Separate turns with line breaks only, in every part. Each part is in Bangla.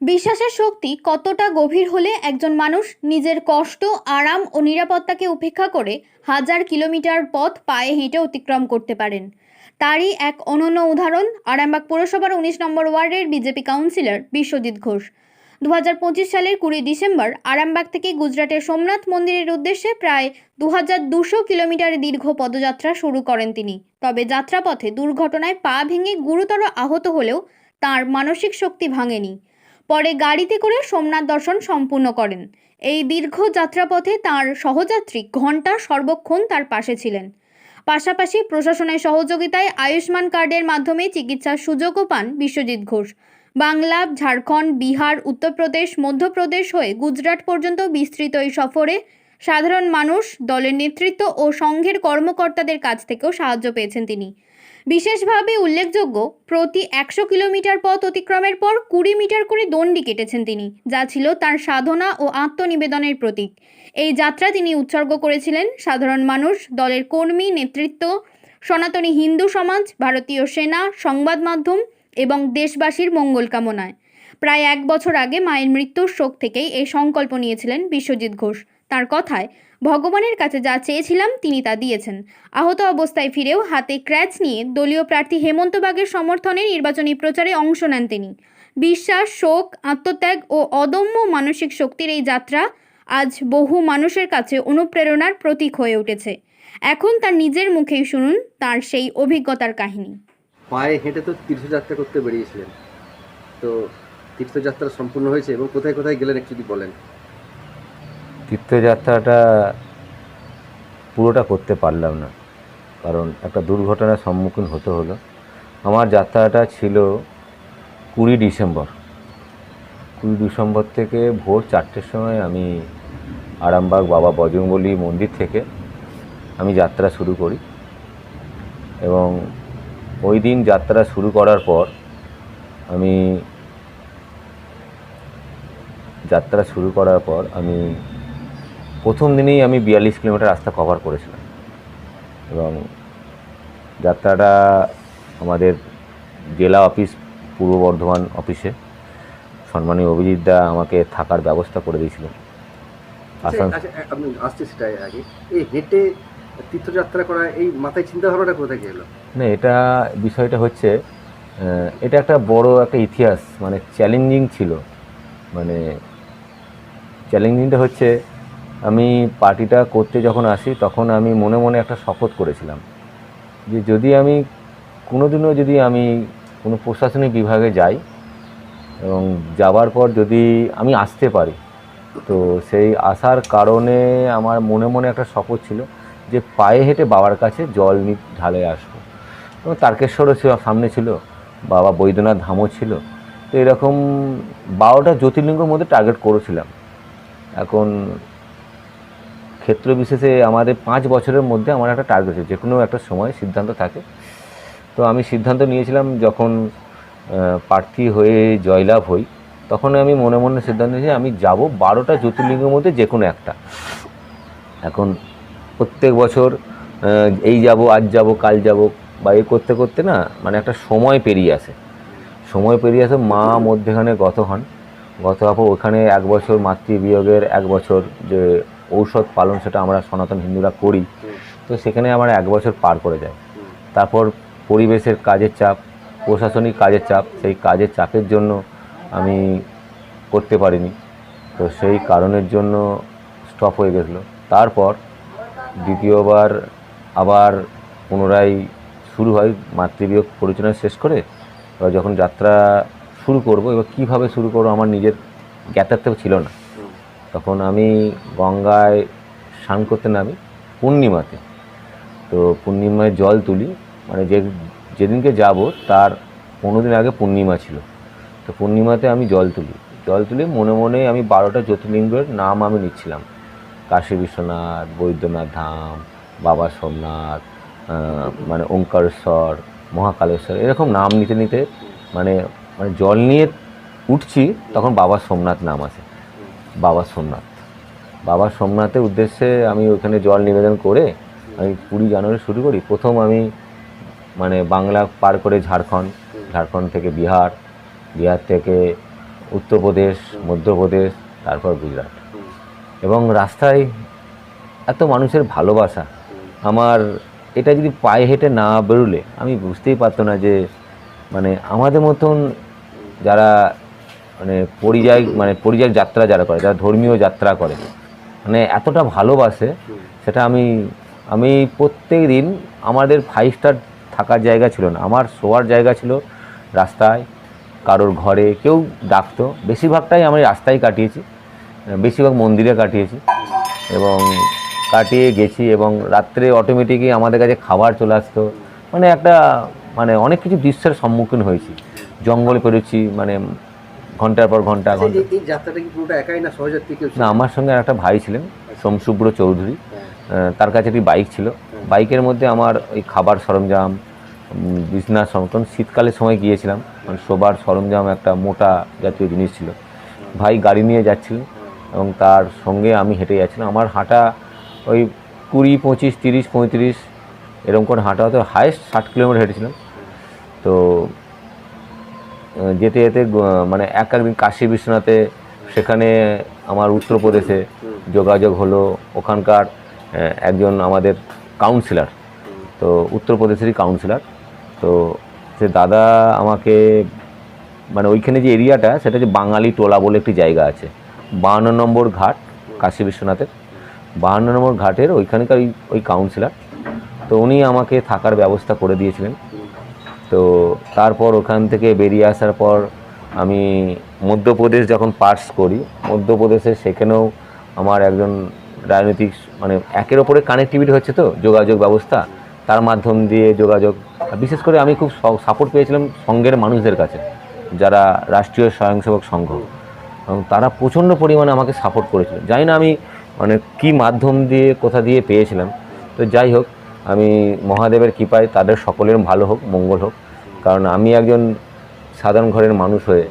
বিশ্বাসের শক্তি কতটা গভীর হলে একজন মানুষ নিজের কষ্ট, আরাম ও নিরাপত্তাকে উপেক্ষা করে হাজার কিলোমিটার পথ পায়ে হেঁটে অতিক্রম করতে পারেন, তারই এক অনন্য উদাহরণ আরামবাগ পৌরসভার ১৯ নম্বর ওয়ার্ডের বিজেপি কাউন্সিলর বিশ্বজিৎ ঘোষ। ২০২৫ সালের ২০ ডিসেম্বর আরামবাগ থেকে গুজরাটের সোমনাথ মন্দিরের উদ্দেশ্যে প্রায় ২,২০০ কিলোমিটার দীর্ঘ পদযাত্রা শুরু করেন তিনি। তবে যাত্রাপথে দুর্ঘটনায় পা ভেঙে গুরুতর আহত হলেও তার মানসিক শক্তি ভাঙেনি। পরে গাড়িতে করে সোমনাথ দর্শন সম্পূর্ণ করেন। এই দীর্ঘ যাত্রাপথে তাঁর সহযাত্রী ঘণ্টা সর্বক্ষণ তার পাশে ছিলেন। পাশাপাশি প্রশাসনের সহযোগিতায় আয়ুষ্মান কার্ডের মাধ্যমে চিকিৎসার সুযোগও পান বিশ্বজিৎ ঘোষ। বাংলা, ঝাড়খণ্ড, বিহার, উত্তরপ্রদেশ, মধ্যপ্রদেশ হয়ে গুজরাট পর্যন্ত বিস্তৃত এই সফরে সাধারণ মানুষ, দলের নেতৃত্ব ও সংঘের কর্মকর্তাদের কাছ থেকেও সাহায্য পেয়েছেন তিনি। বিশেষভাবে উল্লেখযোগ্য, প্রতি ১০০ কিলোমিটার পথ অতিক্রমের পর ২০ মিটার করে দণ্ডি কেটেছেন তিনি, যা ছিল তার সাধনা ও আত্মনিবেদনের প্রতীক। এই যাত্রা তিনি উৎসর্গ করেছিলেন সাধারণ মানুষ, দলের কর্মী, নেতৃত্ব, সনাতনী হিন্দু সমাজ, ভারতীয় সেনা, সংবাদ মাধ্যম এবং দেশবাসীর মঙ্গল কামনায়। প্রায় ১ বছর আগে মায়ের মৃত্যুর শোক থেকেই এই সংকল্প নিয়েছিলেন বিশ্বজিৎ ঘোষ। তার কথায়, ভগবানের কাছে যা চেয়েছিলাম তিনি তা দিয়েছেন। আহত অবস্থায় ফিরেও হাতে ক্র্যাচ নিয়ে দলীয় প্রার্থী হেমন্ত বাগের সমর্থনে নির্বাচনী প্রচারে অংশ নেন তিনি। বিশ্বাস, শোক, আত্মত্যাগ ও অদম্য মানসিক শক্তির এই যাত্রা আজ বহু মানুষের কাছে অনুপ্রেরণার প্রতীক হয়ে উঠেছে। এখন তার নিজের মুখেই শুনুন তার সেই অভিজ্ঞতার কাহিনী।
পায়ে হেঁটে তো তীর্থযাত্রা করতে বেরিয়েছিলেন, তো তীর্থযাত্রা সম্পূর্ণ হয়েছে এবং কোথায় কোথায় গেলেন একটু যদি বলেন।
তীর্থযাত্রাটা পুরোটা করতে পারলাম না, কারণ একটা দুর্ঘটনার সম্মুখীন হতে হলো। আমার যাত্রাটা ছিল ২০ ডিসেম্বর। ২০ ডিসেম্বর থেকে ভোর ৪টের সময় আমি আরামবাগ বাবা বজরংবলী মন্দির থেকে আমি যাত্রা শুরু করি এবং ওই দিন যাত্রা শুরু করার পর আমি প্রথম দিনেই আমি ৪২ কিলোমিটার রাস্তা কভার করেছিলাম এবং যাত্রাটা আমাদের জেলা অফিস পূর্ব বর্ধমান অফিসে সম্মানীয় অভিজিৎ দা আমাকে থাকার ব্যবস্থা করে দিয়েছিলেন।
আপনি আসছে সেটাই আগে, এই হেঁটে তীর্থযাত্রা করা এই মাথায় চিন্তাভাবনাটা কোথায় গেল?
না, এটা বিষয়টা হচ্ছে, এটা একটা বড় একটা ইতিহাস, মানে চ্যালেঞ্জিং ছিল। মানে চ্যালেঞ্জিংটা হচ্ছে, আমি পার্টিটা করতে যখন আসি তখন আমি মনে মনে একটা শপথ করেছিলাম যে যদি আমি কোনোদিনও যদি আমি কোনো প্রশাসনিক বিভাগে যাই এবং যাবার পর যদি আমি আসতে পারি, তো সেই আসার কারণে আমার মনে মনে একটা শপথ ছিল যে পায়ে হেঁটে বাবার কাছে জল ঢালে আসবো। এবং তারকেশ্বরও ছিল, সামনে ছিল, বাবা বৈদ্যনাথ ধামও ছিল। তো এরকম ১২টা জ্যোতির্লিঙ্গের মধ্যে টার্গেট করেছিলাম। এখন ক্ষেত্র বিশেষে আমাদের ৫ বছরের মধ্যে আমার একটা টার্গেট আছে, যে কোনো একটা সময় সিদ্ধান্ত থাকে। তো আমি সিদ্ধান্ত নিয়েছিলাম, যখন প্রার্থী হয়ে জয়লাভ হই তখন আমি মনে মনে সিদ্ধান্ত নিয়েছি আমি যাব ১২টা জ্যোতির্লিঙ্গের মধ্যে যে কোনো একটা। এখন প্রত্যেক বছর এই যাব, আজ যাব, কাল যাব বা এই করতে করতে না, মানে একটা সময় পেরিয়ে আসে। মা মধ্যেখানে গত হওয়ার পর ওখানে ১ বছর মাতৃবিয়োগের ১ বছর যে ঔষধ পালন, সেটা আমরা সনাতন হিন্দুরা করি, তো সেখানে আমার ১ বছর পার করে যায়। তারপর পরিবেশের কাজের চাপ, প্রশাসনিক কাজের চাপ, সেই কাজের চাপের জন্য আমি করতে পারিনি, তো সেই কারণের জন্য স্টপ হয়ে গেছিলো। তারপর দ্বিতীয়বার আবার পুনরায় শুরু হয় মাতৃবিয়োগ পরিচালনা শেষ করে। এবার যখন যাত্রা শুরু করব, এবার কীভাবে শুরু করবো আমার নিজের জ্ঞাতার্থ ছিল না। তখন আমি গঙ্গায় স্নান করতে নামি পূর্ণিমাতে। তো পূর্ণিমায় জল তুলি, মানে যেদিনকে যাব তার ১৫ দিন আগে পূর্ণিমা ছিল। তো পূর্ণিমাতে আমি জল তুলি মনে মনে আমি ১২টা জ্যোতির্লিঙ্গের নাম আমি নিচ্ছিলাম। কাশী বিশ্বনাথ, বৈদ্যনাথ ধাম, বাবা সোমনাথ, মানে ওঙ্কারেশ্বর, মহাকালেশ্বর, এরকম নাম নিতে নিতে মানে জল নিয়ে উঠছি, তখন বাবা সোমনাথ নাম আসে। বাবা সোমনাথের উদ্দেশ্যে আমি ওখানে জল নিবেদন করে আমি ২০ জানুয়ারি শুরু করি। প্রথম আমি মানে বাংলা পার করে ঝাড়খণ্ড থেকে বিহার থেকে উত্তরপ্রদেশ, মধ্যপ্রদেশ, তারপর গুজরাট। এবং রাস্তায় এত মানুষের ভালোবাসা, আমার এটা যদি পায়ে হেঁটে না বেরোলে আমি বুঝতেই পারতো না যে মানে আমাদের মতন যারা পরিযায়ী যাত্রা যারা করে, যারা ধর্মীয় যাত্রা করে, মানে এতটা ভালোবাসে, সেটা আমি প্রত্যেক দিন আমাদের 5 স্টার থাকার জায়গা ছিল না, আমার শোয়ার জায়গা ছিল রাস্তায়, কারোর ঘরে, কেউ ডাকতো, বেশিরভাগটাই আমি রাস্তায় কাটিয়েছি, বেশিরভাগ মন্দিরে কাটিয়েছি এবং কাটিয়ে গেছি। এবং রাত্রে অটোমেটিকই আমাদের কাছে খাবার চলে আসতো, মানে অনেক কিছু দৃশ্যের সম্মুখীন হয়েছি, জঙ্গলে পেরোচ্ছি, মানে ঘন্টার পর ঘন্টা।
এই যাত্রাটা কি পুরোটা একাই না সহযাত্রী কেউ ছিল?
না, আমার সঙ্গে একটা ভাই ছিলেন, সোমশুব্র চৌধুরী, তার কাছে একটি বাইক ছিল, বাইকের মধ্যে আমার ওই খাবার সরঞ্জাম, বিছনার সরঞ্জাম, শীতকালের সময় গিয়েছিলাম, মানে শোবার সরঞ্জাম একটা মোটা জাতীয় জিনিস ছিল, ভাই গাড়ি নিয়ে যাচ্ছিলেন এবং তার সঙ্গে আমি হেঁটে যাচ্ছিলাম। আমার হাঁটা ওই 20, 25, 30, 35 এরকম করে হাঁটা হতো, হাইস্ট 60 কিলোমিটার হেঁটেছিলাম। তো যেতে যেতে মানে একদিন কাশী বিশ্বনাথে, সেখানে আমার উত্তরপ্রদেশে যোগাযোগ হলো, ওখানকার একজন আমাদের কাউন্সিলর, তো উত্তরপ্রদেশেরই কাউন্সিলর, তো সে দাদা আমাকে, মানে ওইখানে যে এরিয়াটা, সেটা যে বাঙালি টোলা বলে একটি জায়গা আছে, 52 নম্বর ঘাট, কাশী বিশ্বনাথের 52 নম্বর ঘাটের ওইখানকার ওই কাউন্সিলর, তো উনি আমাকে থাকার ব্যবস্থা করে দিয়েছিলেন। তো তারপর ওখান থেকে বেরিয়ে আসার পর আমি মধ্যপ্রদেশ যখন পাস করি, মধ্যপ্রদেশে সেখানেও আমার একজন রাজনৈতিক, মানে একের ওপরে কানেক্টিভিটি হচ্ছে, তো যোগাযোগ ব্যবস্থা, তার মাধ্যম দিয়ে যোগাযোগ, বিশেষ করে আমি খুব সাপোর্ট পেয়েছিলাম সঙ্ঘের মানুষদের কাছে, যারা রাষ্ট্রীয় স্বয়ংসেবক সংঘ, এবং তারা প্রচণ্ড পরিমাণে আমাকে সাপোর্ট করেছিলেন। জানি না আমি মানে কী মাধ্যম দিয়ে, কোথা দিয়ে পেয়েছিলাম, তো যাই হোক, আমি মহাদেবের কৃপায় তাদের সকলের ভালো হোক, মঙ্গল হোক, কারণ আমি একজন সাধারণ ঘরের মানুষ হয়ে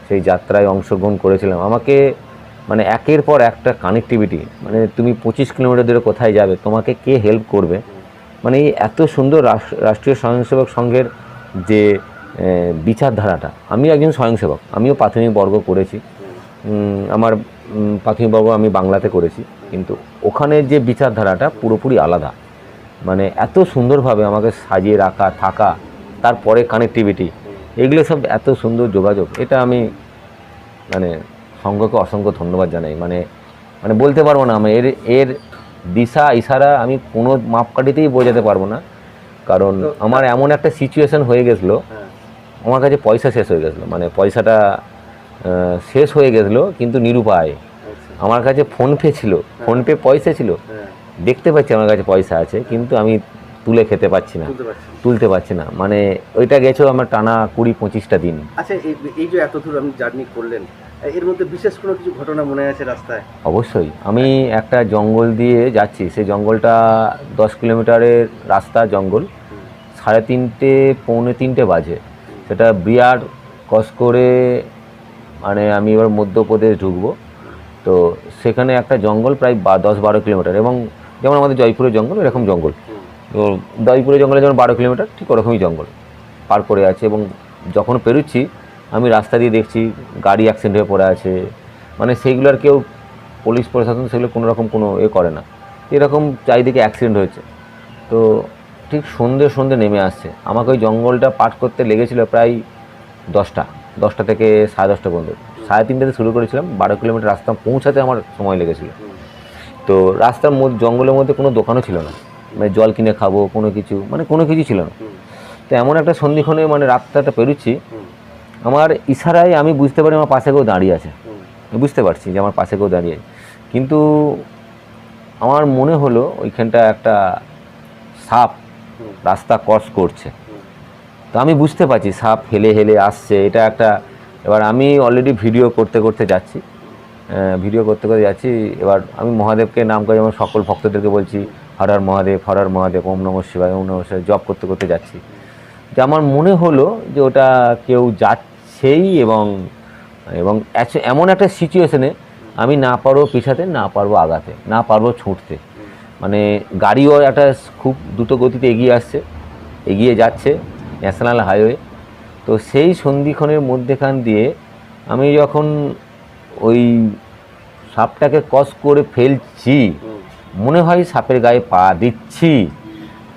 সেই যাত্রায় অংশগ্রহণ করেছিলাম। আমাকে মানে একের পর একটা কানেক্টিভিটি, মানে তুমি 25 কিলোমিটার দূরে কোথায় যাবে, তোমাকে কে হেল্প করবে, মানে এই এত সুন্দর রাষ্ট্রীয় স্বয়ংসেবক সংঘের যে বিচারধারাটা। আমি একজন স্বয়ংসেবক, আমিও প্রাথমিক বর্গ করেছি, আমার প্রাথমিক বর্গ আমি বাংলাতে করেছি, কিন্তু ওখানে যে বিচারধারাটা পুরোপুরি আলাদা, মানে এত সুন্দরভাবে আমাকে সাজিয়ে রাখা, থাকা, তারপরে কানেক্টিভিটি, এগুলো সব এত সুন্দর যোগাযোগ, এটা আমি মানে সংঘকে অসংখ্য ধন্যবাদ জানাই। মানে বলতে পারবো না, আমি এর দিশা ইশারা আমি কোনো মাপকাঠিতেই বোঝাতে পারবো না, কারণ আমার এমন একটা সিচুয়েশন হয়ে গেছিলো, আমার কাছে পয়সা শেষ হয়ে গেছিলো, মানে পয়সাটা শেষ হয়ে গেছিলো, কিন্তু নিরুপায়। আমার কাছে ফোনপে ছিল, ফোনপে পয়সা ছিল, দেখতে পাচ্ছি আমার কাছে পয়সা আছে, কিন্তু আমি তুলে খেতে পাচ্ছি না, তুলতে পারছি না, মানে ওইটা গেছো আমার টানা 20-25টা দিন।
আচ্ছা, এই যে এত দূর আপনি জার্নি করলেন, এর মধ্যে বিশেষ কোনো কিছু ঘটনা মনে আছে রাস্তায়?
অবশ্যই, আমি একটা জঙ্গল দিয়ে যাচ্ছি, সেই জঙ্গলটা 10 কিলোমিটারের রাস্তা, জঙ্গল, 3:30, 3:45 বাজে, সেটা বিরাট ক্রস করে, মানে আমি এবার মধ্যপ্রদেশ ঢুকবো, তো সেখানে একটা জঙ্গল প্রায় 10-12 কিলোমিটার, এবং যেমন আমাদের জয়পুরের জঙ্গল এরকম জঙ্গল, তো জয়পুরের জঙ্গলে যেমন 12 কিলোমিটার, ঠিক ওরকমই জঙ্গল পার করে আছে। এবং যখন পেরোচ্ছি আমি রাস্তা দিয়ে দেখছি গাড়ি অ্যাক্সিডেন্ট হয়ে পড়ে আছে, মানে সেইগুলোর কেউ, পুলিশ প্রশাসন সেগুলো কোনো রকম কোনো করে না, এরকম চারিদিকে অ্যাক্সিডেন্ট হয়েছে। তো ঠিক সন্ধে নেমে আসছে, আমাকে ওই জঙ্গলটা পার করতে লেগেছিলো প্রায় 10টা থেকে 10:30 পর্যন্ত, 3:30 শুরু করেছিলাম, 12 কিলোমিটার রাস্তা পৌঁছাতে আমার সময় লেগেছিলো। তো রাস্তার মধ্যে, জঙ্গলের মধ্যে কোনো দোকানও ছিল না, মানে জল কিনে খাবো কোনো কিছু ছিল না। তো এমন একটা সন্ধিক্ষণে, মানে রাস্তাটা পেরোচ্ছি, আমার ইশারায় আমি বুঝতে পারি আমার পাশে কেউ দাঁড়িয়ে আছে, বুঝতে পারছি যে আমার পাশে কেউ দাঁড়িয়ে আছে, কিন্তু আমার মনে হলো ওইখানটা একটা সাপ রাস্তা ক্রস করছে, তো আমি বুঝতে পারছি সাপ হেলে আসছে, এটা একটা। এবার আমি অলরেডি ভিডিও করতে যাচ্ছি, এবার আমি মহাদেবকে নাম করে আমার সকল ভক্তদেরকে বলছি, হর হর মহাদেব, ওম নমঃ শিবায়, জপ করতে যাচ্ছি, যে আমার মনে হলো যে ওটা কেউ যাচ্ছেই, এবং এমন একটা সিচুয়েশনে আমি না পারবো পিছাতে, না পারবো আগাতে, না পারবো ছুটতে, মানে গাড়িও একটা খুব দ্রুত গতিতে এগিয়ে যাচ্ছে ন্যাশনাল হাইওয়ে। তো সেই সন্ধিক্ষণের মধ্যেখান দিয়ে আমি যখন ওই সাপটাকে ক্রস করে ফেলছি, মনে হয় সাপের গায়ে পা দিচ্ছি,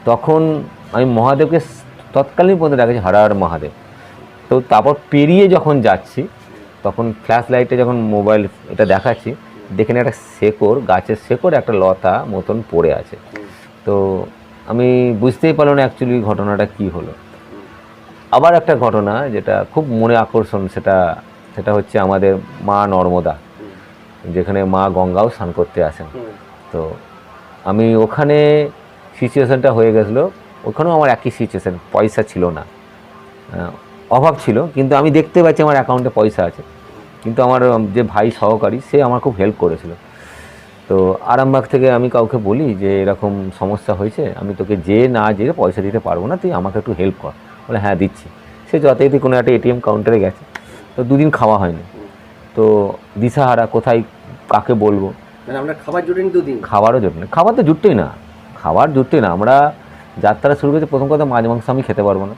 তখন আমি মহাদেবকে তৎকালীন পর্যন্ত ডাকেছি হর হর মহাদেব। তো তারপর পেরিয়ে যখন যাচ্ছি, তখন ফ্ল্যাশ লাইটে যখন মোবাইল এটা দেখাচ্ছি, দেখেন একটা শেকড়, গাছের শেকড় একটা লতা মতন পড়ে আছে। তো আমি বুঝতেই পারলাম না অ্যাকচুয়ালি ঘটনাটা কী হলো। আবার একটা ঘটনা যেটা খুব মনে আকর্ষণ, সেটা হচ্ছে আমাদের মা নর্মদা, যেখানে মা গঙ্গাও স্নান করতে আসেন। তো আমি ওখানে সিচুয়েশানটা হয়ে গেছিলো, ওখানেও আমার একই সিচুয়েশান, পয়সা ছিল না, অভাব ছিল, কিন্তু আমি দেখতে পাচ্ছি আমার অ্যাকাউন্টে পয়সা আছে। কিন্তু আমার যে ভাই সহকারী, সে আমার খুব হেল্প করেছিল। তো আরামবাগ থেকে আমি কাউকে বলি যে এরকম সমস্যা হয়েছে, আমি তোকে না যেয়ে পয়সা দিতে পারবো না, তুই আমাকে একটু হেল্প কর। বলে হ্যাঁ দিচ্ছি। সে যথারীতি কোনো একটা এটিএম কাউন্টারে গেছে। তো 2 দিন খাওয়া হয়নি, তো দিশাহারা কোথায় কাকে বলবো।
মানে আমরা খাবার জুটেনি 2 দিন?
খাবারও জুটে না, খাবার তো জুটতোই না, খাবার জুটতোই না। আমরা যাত্রা শুরু করেছি, প্রথম কথা মাছ মাংস আমি খেতে পারবো না,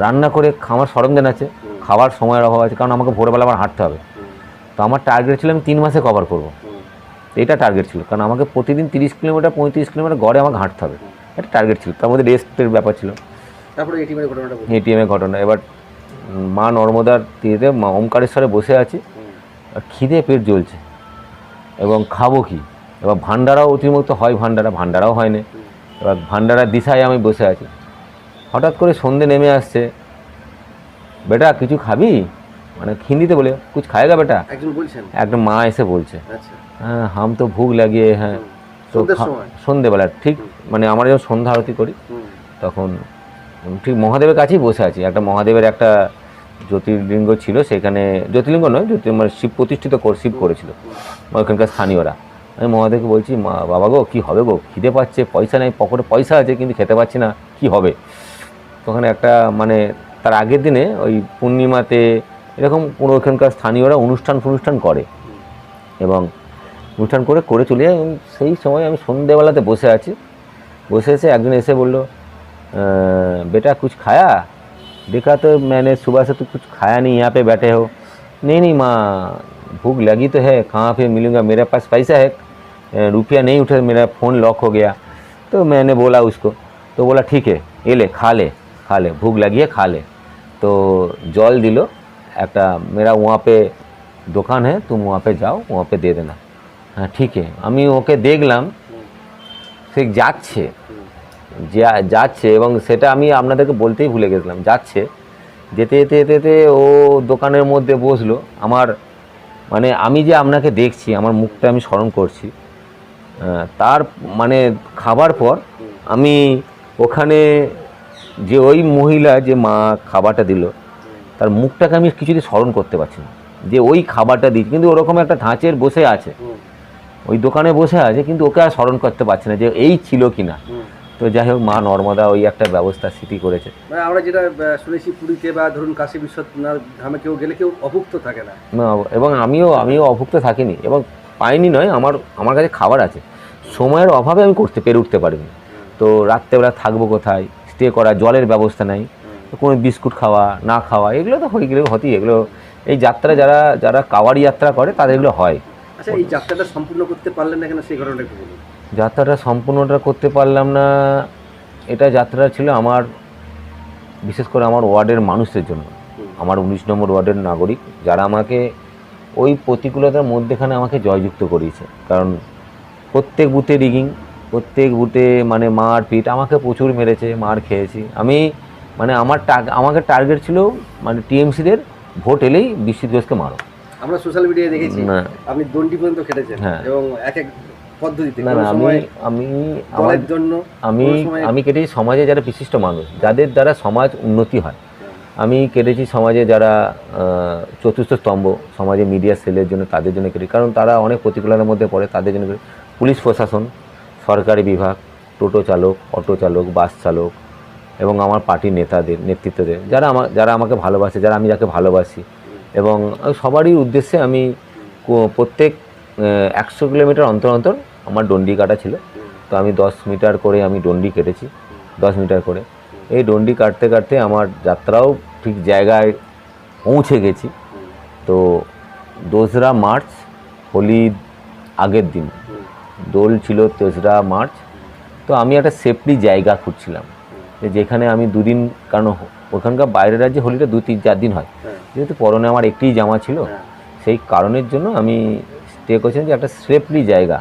রান্না করে খাওয়ার সরঞ্জাম আছে, খাবার সময়ের অভাব আছে, কারণ আমাকে ভোরবেলা আবার হাঁটতে হবে। তো আমার টার্গেট ছিল আমি 3 মাসে কভার করবো, এটা টার্গেট ছিল, কারণ আমাকে প্রতিদিন 30 কিলোমিটার 35 কিলোমিটার গড়ে আমাকে হাঁটতে হবে, এটা টার্গেট ছিল। তার মধ্যে রেস্টের ব্যাপার ছিল।
তারপরে এটিএমের ঘটনাটা বলুন।
এটিএমের ঘটনা, এবার মা নর্মদার তীরে মা ওমকারেশ্বরে বসে আছি, আর খিদে পেট জ্বলছে, এবং খাবো কি, এবার ভান্ডারাও অতিরিক্ত হয়, ভান্ডারাও হয়নি। এবার ভান্ডারার দিশায় আমি বসে আছি, হঠাৎ করে সন্ধে নেমে আসছে, বেটা কিছু খাবি, মানে হিন্দিতে বলে কুছ খায়গা বেটা,
একজন বলছেন,
একটা মা এসে বলছে।
আচ্ছা,
হ্যাঁ হাম তো ভুক লাগিয়ে, হ্যাঁ। তো সন্ধেবেলা ঠিক, মানে আমরা যখন সন্ধ্যা আরতি করি, তখন ঠিক মহাদেবের কাছেই বসে আছি। একটা মহাদেবের একটা জ্যোতির্লিঙ্গ ছিল, সেখানে জ্যোতির্লিঙ্গ নয়, মানে শিব প্রতিষ্ঠিত শিব করেছিল ওখানকার স্থানীয়রা। আমি মহাদেবকে বলছি, মা বাবা গো কী হবে গো, খিদে পাচ্ছে, পয়সা নেই, পকেটে পয়সা আছে কিন্তু খেতে পাচ্ছি না, কি হবে। তখন একটা মানে তার আগের দিনে ওই পূর্ণিমাতে এরকম কোনো ওখানকার স্থানীয়রা অনুষ্ঠান করে, এবং অনুষ্ঠান করে চলে যায়। সেই সময় আমি সন্ধ্যেবেলাতে বসে আছি, বসে একজন এসে বললো, बेटा कुछ खाया? देखा तो मैंने सुबह से तो कुछ खाया नहीं, यहाँ पे बैठे हो। नहीं माँ भूख लगी तो है, कहाँ पे मिलूँगा, मेरे पास पैसा है, रुपया नहीं उठा, मेरा फ़ोन लॉक हो गया। तो मैंने बोला उसको, तो बोला ठीक है ये ले खा ले, भूख लगी है खा ले। तो जल दिलो একটা, मेरा वहाँ पे दुकान है, तुम वहाँ पे जाओ, वहाँ पे दे देना। हाँ ठीक है। আমি ওকে দেখলাম সে যাচ্ছে, এবং সেটা আমি আপনাদেরকে বলতেই ভুলে গেছিলাম, যাচ্ছে, যেতে ও দোকানের মধ্যে বসলো। আমার মানে আমি যে আপনাকে দেখছি, আমার মুখটা আমি স্মরণ করছি, তার মানে খাবার পর আমি ওখানে যে ওই মহিলা যে মা খাবারটা দিল, তার মুখটাকে আমি কিছুতেই স্মরণ করতে পারছি না যে ওই খাবারটা দিচ্ছি, কিন্তু ওরকম একটা ধাঁচের বসে আছে, ওই দোকানে বসে আছে, কিন্তু ওকে আর স্মরণ করতে পারছি না যে এই ছিল কি না। তো যাই হোক, মা নর্মদা ওই একটা ব্যবস্থা স্মৃতি করেছে।
মানে আমরা যেটা শুনেছি, পুরীতে বা ধরুন কাশী বিশ্বনাথ ধামে কেউ গেলে কেউ অভুক্ত থাকে না,
এবং আমিও অভুক্ত থাকিনি, এবং পাইনি নয়, আমার কাছে খাবার আছে, সময়ের অভাবে আমি পেরে উঠতে পারিনি। তো রাত্রেবেলা থাকবো কোথায়, স্টে করা, জলের ব্যবস্থা নাই, কোনো বিস্কুট খাওয়া না খাওয়া, এগুলো তো হয়ে গেলে হতেই, এগুলো এই যাত্রা যারা কাওয়াড়ি যাত্রা করে তাদের এগুলো হয়।
আচ্ছা, এই যাত্রাটা সম্পূর্ণ করতে পারলেন না কেন, সেই ঘটনাটা একটু বলুন।
যাত্রাটা সম্পূর্ণটা করতে পারলাম না, এটা যাত্রাটা ছিল আমার, বিশেষ করে আমার ওয়ার্ডের মানুষদের জন্য, আমার 19 নম্বর ওয়ার্ডের নাগরিক, যারা আমাকে ওই প্রতিকূলতার মধ্যেখানে আমাকে জয়যুক্ত করিয়েছে। কারণ প্রত্যেক বুথে রিগিং, প্রত্যেক বুথে মানে মারপিট, আমাকে প্রচুর মেরেছে, মার খেয়েছি আমি। মানে আমাকে টার্গেট ছিল মানে টিএমসিদের ভোট এলেই বিশ্বজিৎ ঘোষকে মারো।
আমরা সোশ্যাল মিডিয়ায় দেখেছি আপনি দণ্ডি পর্যন্ত খেটেছেন, এবং এক পদ্ধতিতে।
না আমি কেটেছি সমাজে যারা বিশিষ্ট মানুষ, যাদের দ্বারা সমাজ উন্নতি হয়। আমি কেটেছি সমাজে যারা চতুর্থ স্তম্ভ, সমাজে মিডিয়া সেলের জন্য, তাদের জন্য কেটেছি, কারণ তারা অনেক প্রতিকূলতার মধ্যে পড়ে, তাদের জন্য কেটেছি। পুলিশ প্রশাসন, সরকারি বিভাগ, টোটো চালক, অটো চালক, বাস চালক, এবং আমার পার্টির নেতৃত্বদের, যারা আমাকে ভালোবাসে, আমি যাকে ভালোবাসি, এবং সবারই উদ্দেশ্যে আমি প্রত্যেক 100 কিলোমিটার অন্তর আমার ডন্ডি কাটা ছিল। তো আমি 10 মিটার করে আমি ডন্ডি কেটেছি, 10 মিটার করে। এই ডন্ডি কাটতে আমার যাত্রাও ঠিক জায়গায় পৌঁছে গেছি, তো 2রা মার্চ হোলির আগের দিন দোল ছিল 3রা মার্চ। তো আমি একটা সেফলি জায়গা খুঁজছিলাম যেখানে আমি দুদিন, কারণ ওখানকার বাইরের রাজ্যে হোলিটা 2-3-4 দিন হয়, যেহেতু পরনে আমার একটিই জামা ছিল, সেই কারণের জন্য আমি স্টে করছিলাম যে একটা সেফলি জায়গা।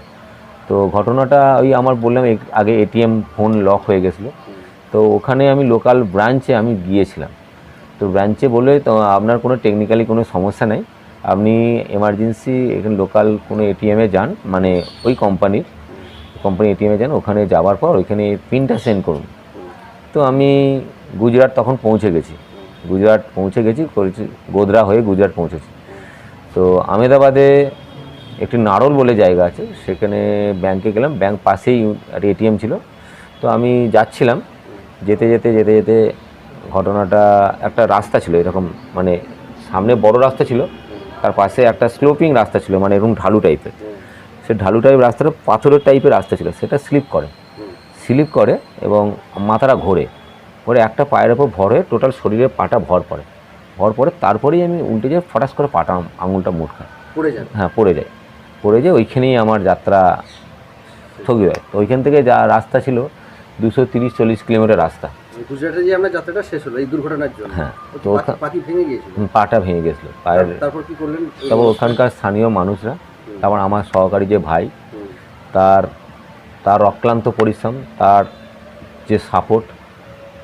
তো ঘটনাটা ওই আমার বললাম আগে এটিএম ফোন লক হয়ে গেছিলো, তো ওখানে আমি লোকাল ব্রাঞ্চে আমি গিয়েছিলাম। তো ব্রাঞ্চে বলে তো আপনার কোনো টেকনিক্যালি কোনো সমস্যা নেই, আপনি এমার্জেন্সি এখানে লোকাল কোনো এটিএমে যান, মানে ওই কোম্পানি এটিএমে যান, ওখানে যাওয়ার পর ওইখানে পিনটা সেন্ড করুন। তো আমি গুজরাট তখন পৌঁছে গেছি, করেছি গোধরা হয়ে গুজরাট পৌঁছেছি। তো আহমেদাবাদে একটি নারোল বলে জায়গা আছে, সেখানে ব্যাংকে গেলাম, ব্যাংক পাশেই একটা এটিএম ছিল। তো আমি যাচ্ছিলাম, যেতে যেতে ঘটনাটা, একটা রাস্তা ছিল এরকম, মানে সামনে বড় রাস্তা ছিল, তার পাশে একটা স্লোপিং রাস্তা ছিল, মানে এরকম ঢালু টাইপের। সে ঢালু টাইপ রাস্তাটা পাথরের টাইপের রাস্তা ছিল, সেটা স্লিপ করে এবং মাথাটা ঘোরে একটা পায়ের ওপর ভর হয়ে টোটাল শরীরে পাটা ভর পড়ে, তারপরেই আমি উল্টে যাই, ফটাস করে পাটা আঙুলটা মুট খায়, পড়ে যায়। ওইখানেই আমার যাত্রা স্থগিত হয়। তো ওইখান থেকে যা রাস্তা ছিল 230-40 কিলোমিটার রাস্তা।
গুজরাটে যে আমরা যাত্রাটা শেষ হলো এই দুর্ঘটনার জন্য,
হ্যাঁ, তো
পাটি ভেঙে গিয়েছিল,
পাটা ভেঙে গেছিলো পায়ের।
তারপর কি করলেন?
তারপর ওখানকার স্থানীয় মানুষরা, তারপর আমার সহকারী যে ভাই, তার অক্লান্ত পরিশ্রম, তার যে সাপোর্ট,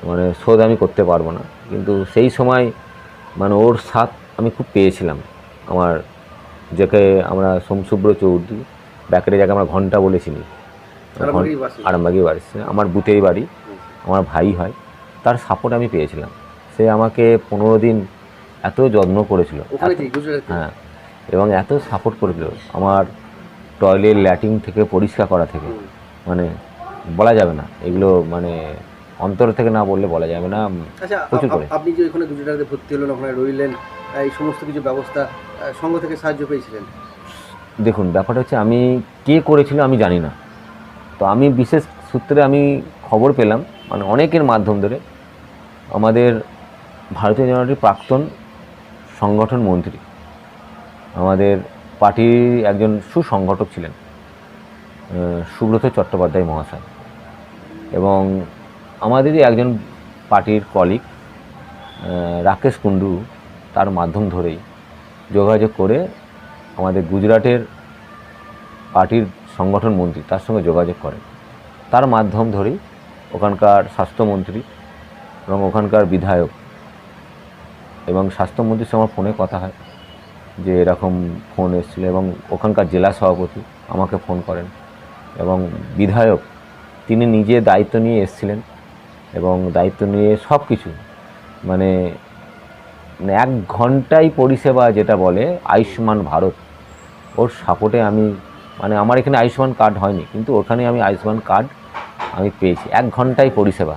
মানে শোধ আমি করতে পারবো না, কিন্তু সেই সময় মানে ওর সাথ আমি খুব পেয়েছিলাম। আমার যাকে আমরা সোমশুভ্র চৌধুরী, ব্যাকেটে যাকে আমরা ঘন্টা বলে চিনি, আরামবাগী বাড়ি, আমার বুথেই বাড়ি, আমার ভাই হয়, তার সাপোর্ট আমি পেয়েছিলাম। সে আমাকে 15 দিন এত যত্ন করেছিল, হ্যাঁ, এবং এত সাপোর্ট করেছিল আমার টয়লেট ল্যাট্রিন থেকে পরিষ্কার করা থেকে, মানে বলা যাবে না এগুলো, মানে অন্তর থেকে না বললে বলা যাবে না।
আচ্ছা,
প্রচুর করে।
আপনি যে ওখানে গুজরাটে ভর্তি হলেন, ওখানে রইলেন, এই সমস্ত কিছু ব্যবস্থা সংঘ থেকে সাহায্য পেয়েছিলেন?
দেখুন, ব্যাপারটা হচ্ছে আমি কে করেছিল আমি জানি না, তো আমি বিশেষ সূত্রে আমি খবর পেলাম, মানে অনেকের মাধ্যম ধরে, আমাদের ভারতীয় জনতা পার্টির প্রাক্তন সংগঠন মন্ত্রী, আমাদের পার্টির একজন সুসংগঠক ছিলেন সুব্রত চট্টোপাধ্যায় মহাশয়, এবং আমাদেরই একজন পার্টির কলিগ রাকেশ কুন্ডু, তার মাধ্যম ধরেই যোগাযোগ করে আমাদের গুজরাটের পার্টির সংগঠন মন্ত্রী তার সঙ্গে যোগাযোগ করেন। তার মাধ্যম ধরেই ওখানকার স্বাস্থ্যমন্ত্রী এবং ওখানকার বিধায়ক এবং স্বাস্থ্যমন্ত্রীর সঙ্গে আমার ফোনে কথা হয় যে এরকম ফোন এসেছিলো, এবং ওখানকার জেলা সভাপতি আমাকে ফোন করেন, এবং বিধায়ক তিনি নিজে দায়িত্ব নিয়ে এসেছিলেন, এবং দায়িত্ব নিয়ে সব কিছু মানে 1 ঘন্টায় পরিষেবা, যেটা বলে আয়ুষ্মান ভারত, ওর সাপোর্টে আমি, মানে আমার এখানে আয়ুষ্মান কার্ড হয়নি, কিন্তু ওখানে আমি আয়ুষ্মান কার্ড আমি পেয়েছি, 1 ঘন্টায় পরিষেবা।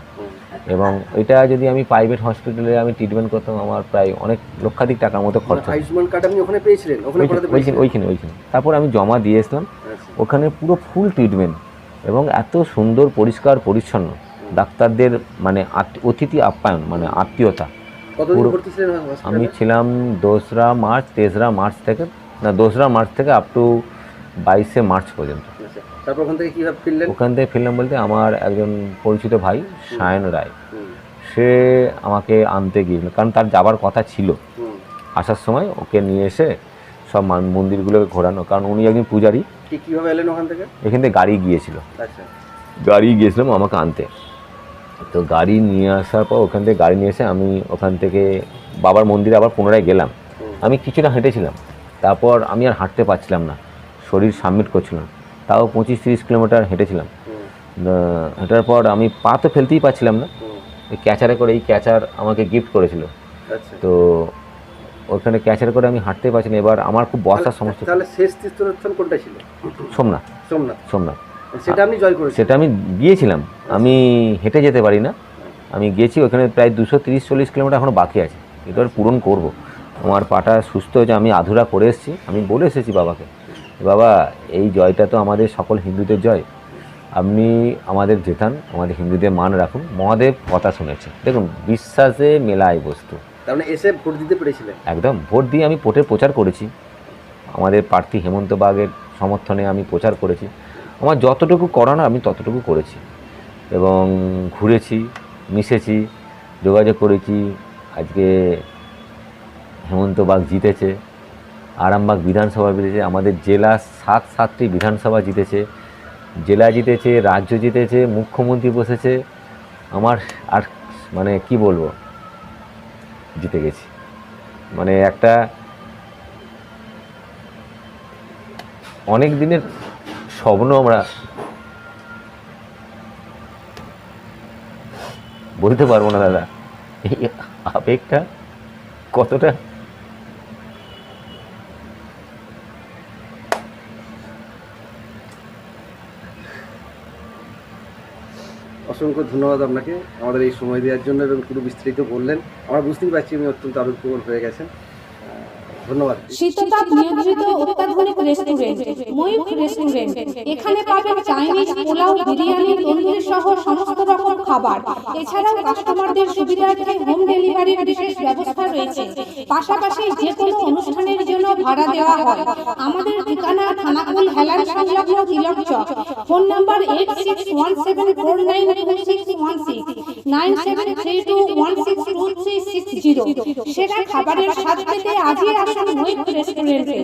এবং এটা যদি আমি প্রাইভেট হসপিটালে আমি ট্রিটমেন্ট করতাম, আমার প্রায় অনেক লক্ষাধিক টাকার মতো খরচ।
আয়ুষ্মান কার্ড আপনি ওখানে পেয়েছিলেন?
ওইখানে তারপর আমি জমা দিয়ে এসলাম, ওখানে পুরো ফুল ট্রিটমেন্ট, এবং এত সুন্দর পরিষ্কার পরিচ্ছন্ন, ডাক্তারদের মানে অতিথি আপ্যায়ন, মানে আত্মীয়তা। আমি ছিলাম 2রা মার্চ 3রা মার্চ থেকে, না 2রা মার্চ থেকে আপ টু 22শে মার্চ পর্যন্ত।
তারপর ওখান থেকে কীভাবে ফিরলেন?
ওখান থেকে ফিরলাম বলতে আমার একজন পরিচিত ভাই সায়ন রায়, সে আমাকে আনতে গিয়েছিল, কারণ তার যাবার কথা ছিল, আসার সময় ওকে নিয়ে এসে সব মন্দিরগুলোকে ঘোরানো, কারণ উনি একজন পূজারী।
কীভাবে এলেন ওখান থেকে?
এখান থেকে গাড়ি গিয়েছিলাম আমাকে আনতে। তো গাড়ি নিয়ে আসার পর ওখান থেকে গাড়ি নিয়ে এসে আমি ওখান থেকে বাবার মন্দিরে আবার পুনরায় গেলাম। আমি কিছুটা হেঁটেছিলাম, তারপর আমি আর হাঁটতে পারছিলাম না, শরীর সাবমিট করছিলাম, তাও 25-30 কিলোমিটার হেঁটেছিলাম। হেঁটার পর আমি পা তো ফেলতেই পারছিলাম না, এই ক্যাচারে করে, এই ক্যাচার আমাকে গিফট করেছিল, তো ওখানে ক্যাচারে করে আমি হাঁটতে পারছি না। এবার আমার খুব বসার সমস্যা।
তাহলে শেষ তীর্থস্থান কোনটা ছিল?
সোমনাথ।
সেটা আপনি জয় করেছেন?
সেটা আমি গিয়েছিলাম, আমি হেঁটে যেতে পারি না, আমি গেছি, ওখানে প্রায় 230-40 কিলোমিটার এখনও বাকি আছে, এটা পূরণ করব। আমার পাটা সুস্থ হয়েছে, আমি আধুরা করে এসেছি, আমি বলে এসেছি বাবাকে, বাবা এই জয়টা তো আমাদের সকল হিন্দুদের জয়, আপনি আমাদের জেতান, আমাদের হিন্দুদের মান রাখুন। মহাদেব কথা শুনেছে। দেখুন, বিশ্বাসে মেলায় বস্তু,
তার মানে এসে ভোট দিতে পেরেছিলেন?
একদম ভোট দিয়ে আমি ভোটের প্রচার করেছি, আমাদের প্রার্থী হেমন্ত বাগের সমর্থনে আমি প্রচার করেছি। আমার যতটুকু করানো আমি ততটুকু করেছি এবং ঘুরেছি, মিশেছি, যোগাযোগ করেছি। আজকে হেমন্ত বাগ জিতেছে, আরামবাগ বিধানসভা জিতেছে, আমাদের জেলা 7টি বিধানসভা জিতেছে, জেলা জিতেছে, রাজ্য জিতেছে, মুখ্যমন্ত্রী বসেছে। আমার আর মানে কি বলবো, জিতে গেছি। মানে একটা অনেক দিনের স্বপ্ন, আমরা বলতে পারবো না দাদা এই আবেগটা কতটা।
অসংখ্য ধন্যবাদ আপনাকে আমাদের এই সময় দেওয়ার জন্য এবং পুরো বিস্তারিত বললেন। আমরা বুঝতেই পারছি উনি অত্যন্ত আবেগপ্রবণ হয়ে গেছেন। ধন্যবাদ।
শীততাপ নিয়ন্ত্রিত অত্যাধুনিক রেস্টুরেন্ট ময়ূখ রেস্টুরেন্ট। এখানে পাবেন চাইনিজ, পোলাও, বিরিয়ানি, তন্দুরি সহ সমস্ত রকম খাবার। এছাড়াও কাস্টমারদের সুবিধার্থে হোম ডেলিভারির বিশেষ ব্যবস্থা রয়েছে। পাশাপাশি যে কোনো অনুষ্ঠানের জন্য ভাড়া দেওয়া হয়। আমাদের ঠিকানা থানাকুল হেলান সংলগ্ন তিলক চক। Phone number 8617492616 9732162360। সেরা খাবারের স্বাদ পেতে আজই আসুন ময়ূখ রেস্টুরেন্টে।